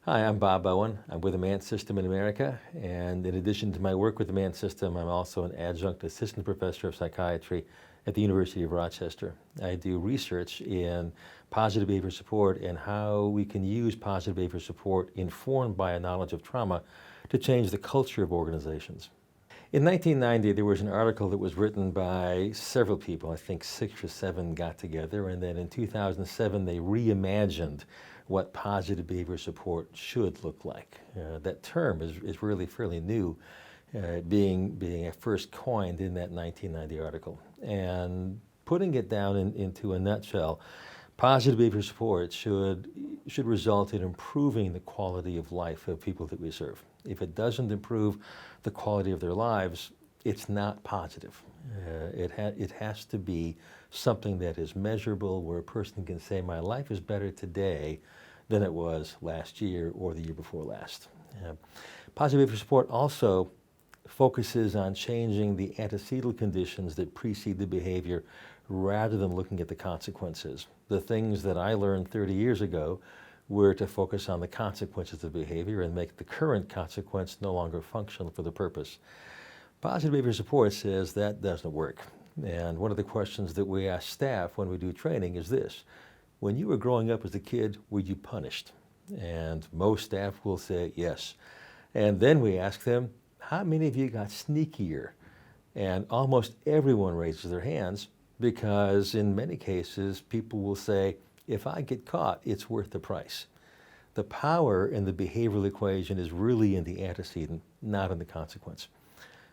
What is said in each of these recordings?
Hi, I'm Bob Bowen. I'm with the Mandt system in America, and in addition to my work with the Mandt system, I'm also an adjunct assistant professor of psychiatry at the University of Rochester. I do research in positive behavior support and how we can use positive behavior support informed by a knowledge of trauma to change the culture of organizations. In 1990, there was an article that was written by several people. I think 6 or 7 got together, and then in 2007, they reimagined what positive behavior support should look like. That term is really fairly new, being first coined in that 1990 article. And putting it down into a nutshell, positive behavior support should result in improving the quality of life of people that we serve. If it doesn't improve the quality of their lives, it's not positive. It has to be something that is measurable, where a person can say, my life is better today than it was last year or the year before last. Positive behavior support also focuses on changing the antecedent conditions that precede the behavior rather than looking at the consequences. The things that I learned 30 years ago were to focus on the consequences of behavior and make the current consequence no longer functional for the purpose. Positive behavior support says that doesn't work. And one of the questions that we ask staff when we do training is this: when you were growing up as a kid, were you punished? And most staff will say yes. And then we ask them, how many of you got sneakier? And almost everyone raises their hands, because in many cases, people will say, if I get caught, it's worth the price. The power in the behavioral equation is really in the antecedent, not in the consequence.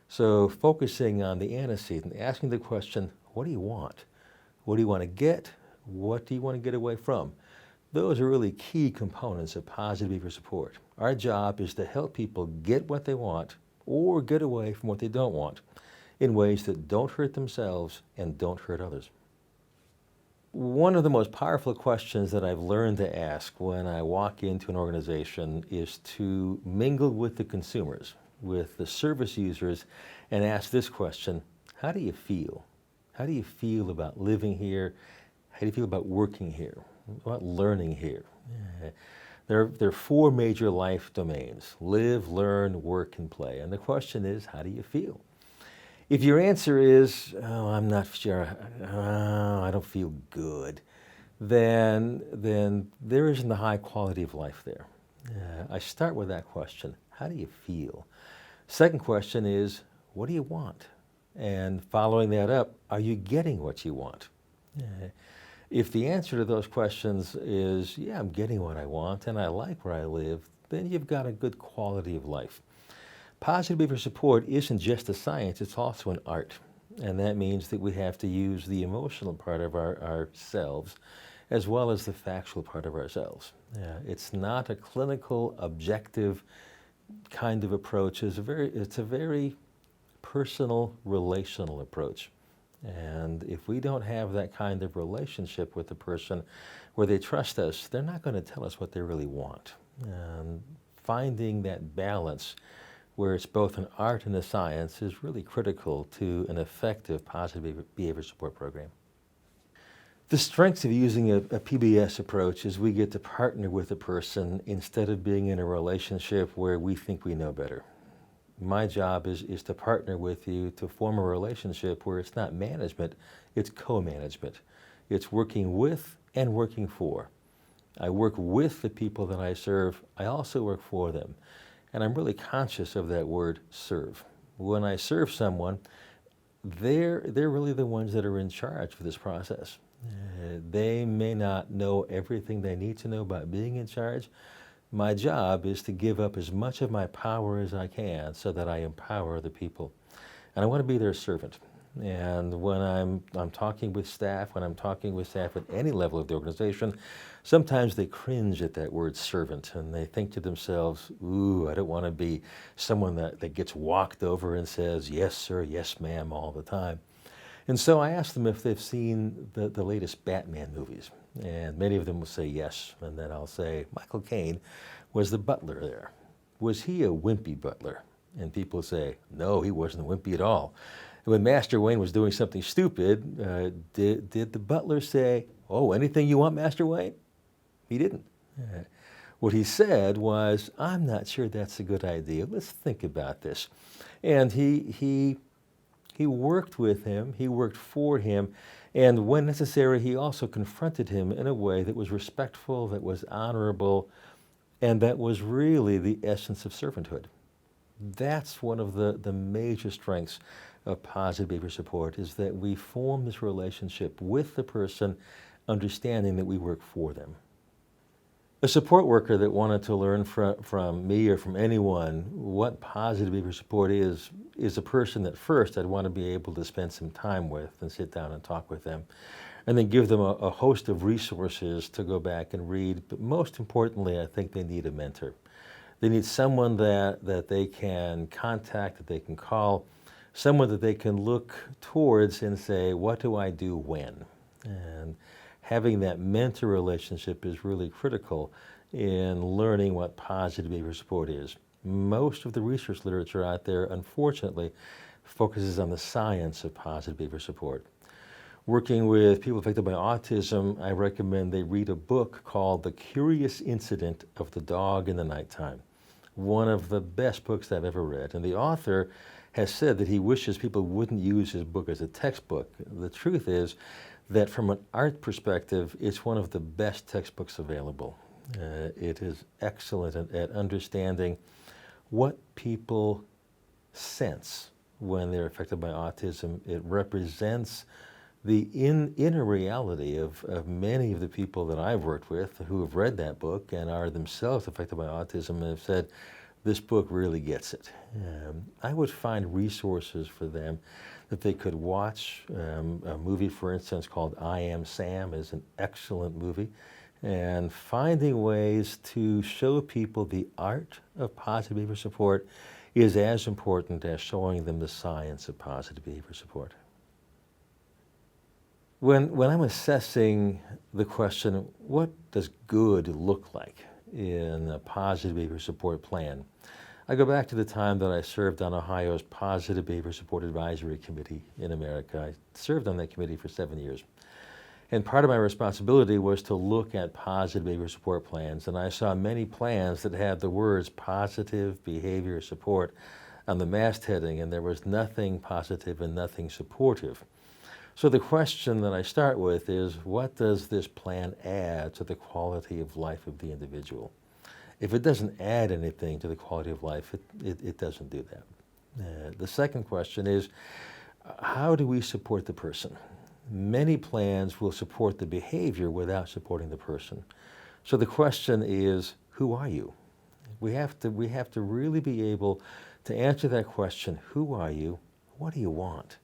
So focusing on the antecedent, asking the question, what do you want? What do you want to get? What do you want to get away from? Those are really key components of positive behavior support. Our job is to help people get what they want or get away from what they don't want in ways that don't hurt themselves and don't hurt others. One of the most powerful questions that I've learned to ask when I walk into an organization is to mingle with the consumers, with the service users, and ask this question: how do you feel? How do you feel about living here? How do you feel about working here? About learning here? There are 4 major life domains: live, learn, work, and play. And the question is, how do you feel? If your answer is, oh, I'm not sure, I don't feel good, then there isn't a high quality of life there. I start with that question: how do you feel? Second question is, what do you want? And following that up, are you getting what you want? If the answer to those questions is, yeah, I'm getting what I want and I like where I live, then you've got a good quality of life. Positive behavior support isn't just a science, it's also an art. And that means that we have to use the emotional part of ourselves as well as the factual part of ourselves. It's not a clinical, objective kind of approach. It's a very personal, relational approach. And if we don't have that kind of relationship with the person where they trust us, they're not going to tell us what they really want. And finding that balance where it's both an art and a science is really critical to an effective positive behavior support program. The strengths of using a PBS approach is we get to partner with a person instead of being in a relationship where we think we know better. My job is to partner with you to form a relationship where it's not management, it's co-management. It's working with and working for. I work with the people that I serve. I also work for them. And I'm really conscious of that word, serve. When I serve someone, they're really the ones that are in charge of this process. They may not know everything they need to know about being in charge. My job is to give up as much of my power as I can so that I empower the people. And I want to be their servant. And when I'm talking with staff, at any level of the organization, sometimes they cringe at that word servant and they think to themselves, ooh, I don't want to be someone that gets walked over and says, yes, sir, yes, ma'am, all the time. And so I asked them if they've seen the latest Batman movies. And many of them will say yes. And then I'll say, Michael Caine was the butler there. Was he a wimpy butler? And people say, no, he wasn't wimpy at all. When Master Wayne was doing something stupid, did the butler say, oh, anything you want, Master Wayne? He didn't. What he said was, I'm not sure that's a good idea. Let's think about this. And he worked with him, he worked for him, and when necessary, he also confronted him in a way that was respectful, that was honorable, and that was really the essence of servanthood. That's one of the major strengths of positive behavior support, is that we form this relationship with the person, understanding that we work for them. A support worker that wanted to learn from me or from anyone what positive behavior support is a person that first I'd want to be able to spend some time with and sit down and talk with them, and then give them a host of resources to go back and read. But most importantly, I think they need a mentor. They need someone that they can contact, that they can call, someone that they can look towards and say, what do I do when? And having that mentor relationship is really critical in learning what positive behavior support is. Most of the research literature out there, unfortunately, focuses on the science of positive behavior support. Working with people affected by autism, I recommend they read a book called The Curious Incident of the Dog in the Nighttime. One of the best books I've ever read. And the author has said that he wishes people wouldn't use his book as a textbook. The truth is that from an art perspective, it's one of the best textbooks available. It is excellent at understanding what people sense when they're affected by autism. It represents the inner reality of many of the people that I've worked with who have read that book and are themselves affected by autism, and have said, this book really gets it. I would find resources for them that they could watch. A movie, for instance, called I Am Sam is an excellent movie. And finding ways to show people the art of positive behavior support is as important as showing them the science of positive behavior support. When I'm assessing the question, what does good look like in a positive behavior support plan, I go back to the time that I served on Ohio's Positive Behavior Support Advisory Committee in America. I served on that committee for 7 years. And part of my responsibility was to look at positive behavior support plans. And I saw many plans that had the words positive behavior support on the mastheading, and there was nothing positive and nothing supportive. So the question that I start with is, what does this plan add to the quality of life of the individual? If it doesn't add anything to the quality of life, it doesn't do that. The second question is, how do we support the person? Many plans will support the behavior without supporting the person. So the question is, who are you? We have to really be able to answer that question, who are you? What do you want?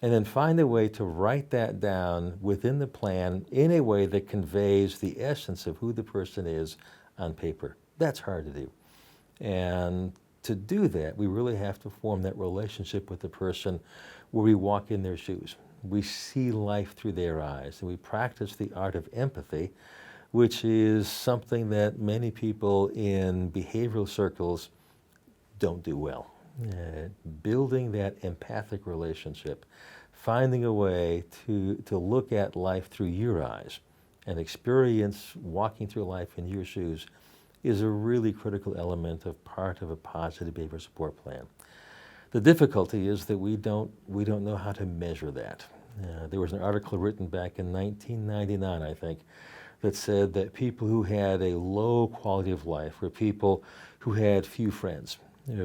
And then find a way to write that down within the plan in a way that conveys the essence of who the person is on paper. That's hard to do. And to do that, we really have to form that relationship with the person where we walk in their shoes. We see life through their eyes, and we practice the art of empathy, which is something that many people in behavioral circles don't do well. Building that empathic relationship, finding a way to look at life through your eyes and experience walking through life in your shoes is a really critical element of part of a positive behavior support plan. The difficulty is that we don't know how to measure that. There was an article written back in 1999, I think, that said that people who had a low quality of life were people who had few friends,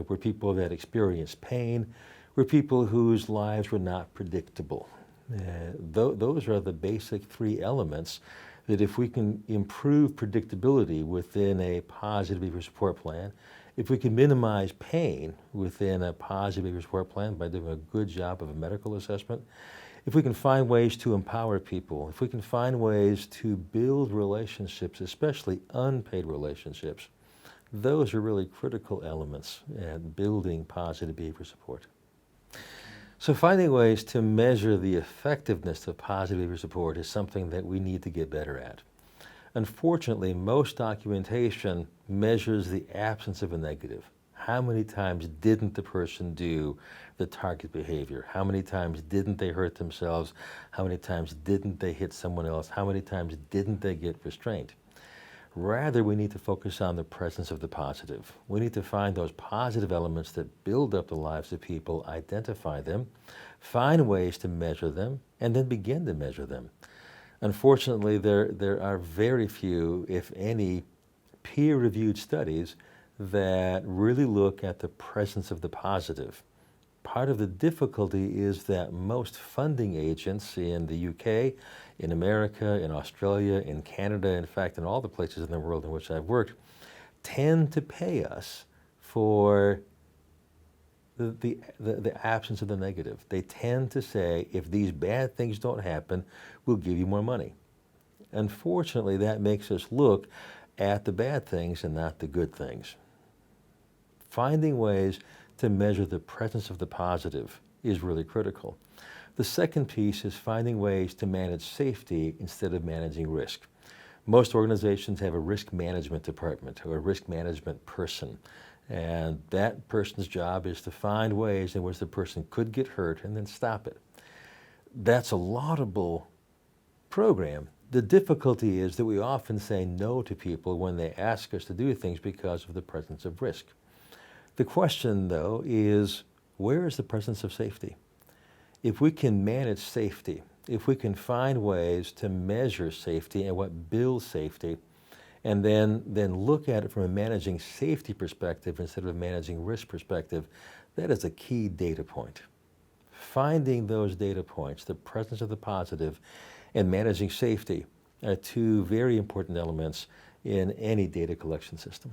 were people that experienced pain, were people whose lives were not predictable. Those are the basic three elements that if we can improve predictability within a positive behavior support plan, if we can minimize pain within a positive behavior support plan by doing a good job of a medical assessment, if we can find ways to empower people, if we can find ways to build relationships, especially unpaid relationships, those are really critical elements in building positive behavior support. So finding ways to measure the effectiveness of positive behavior support is something that we need to get better at. Unfortunately, most documentation measures the absence of a negative. How many times didn't the person do the target behavior? How many times didn't they hurt themselves? How many times didn't they hit someone else? How many times didn't they get restraint? Rather, we need to focus on the presence of the positive. We need to find those positive elements that build up the lives of people, identify them, find ways to measure them, and then begin to measure them. Unfortunately, there are very few, if any, peer-reviewed studies that really look at the presence of the positive. Part of the difficulty is that most funding agents in the UK, in America, in Australia, in Canada, in fact, in all the places in the world in which I've worked, tend to pay us for the absence of the negative. They tend to say, if these bad things don't happen, we'll give you more money. Unfortunately, that makes us look at the bad things and not the good things. Finding ways to measure the presence of the positive is really critical. The second piece is finding ways to manage safety instead of managing risk. Most organizations have a risk management department or a risk management person, and that person's job is to find ways in which the person could get hurt and then stop it. That's a laudable program. The difficulty is that we often say no to people when they ask us to do things because of the presence of risk. The question, though, is where is the presence of safety? If we can manage safety, if we can find ways to measure safety and what builds safety, and then look at it from a managing safety perspective instead of a managing risk perspective, that is a key data point. Finding those data points, the presence of the positive and managing safety, are two very important elements in any data collection system.